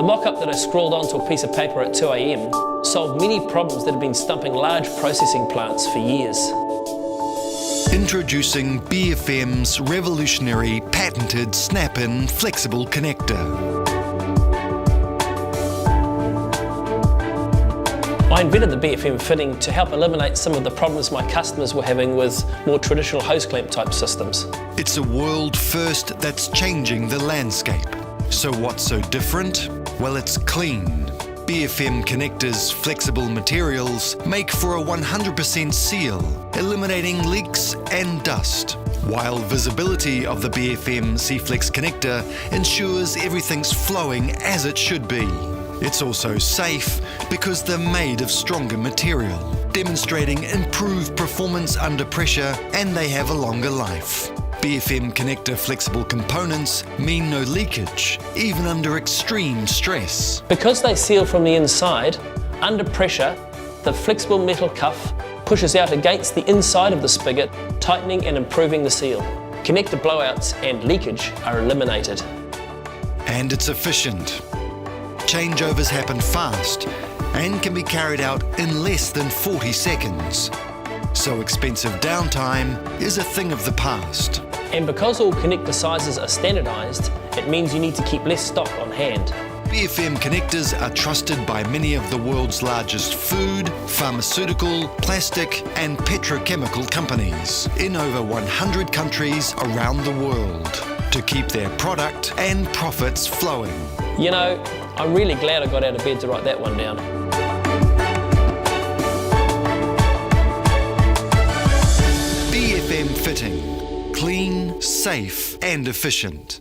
The mock-up that I scrawled onto a piece of paper at 2 a.m. solved many problems that have been stumping large processing plants for years. Introducing BFM's revolutionary patented snap-in flexible connector. I invented the BFM fitting to help eliminate some of the problems my customers were having with more traditional hose clamp type systems. It's a world first that's changing the landscape. So what's so different? Well, it's clean. BFM connectors' flexible materials make for a 100% seal, eliminating leaks and dust, while visibility of the BFM C-Flex connector ensures everything's flowing as it should be. It's also safe because they're made of stronger material, demonstrating improved performance under pressure, and they have a longer life. BFM connector flexible components mean no leakage, even under extreme stress. Because they seal from the inside, under pressure, the flexible metal cuff pushes out against the inside of the spigot, tightening and improving the seal. Connector blowouts and leakage are eliminated. And it's efficient. Changeovers happen fast and can be carried out in less than 40 seconds. So expensive downtime is a thing of the past. And because all connector sizes are standardised, it means you need to keep less stock on hand. BFM connectors are trusted by many of the world's largest food, pharmaceutical, plastic and petrochemical companies in over 100 countries around the world to keep their product and profits flowing. You know, I'm really glad I got out of bed to write that one down. BFM Fitting. Clean, safe and efficient.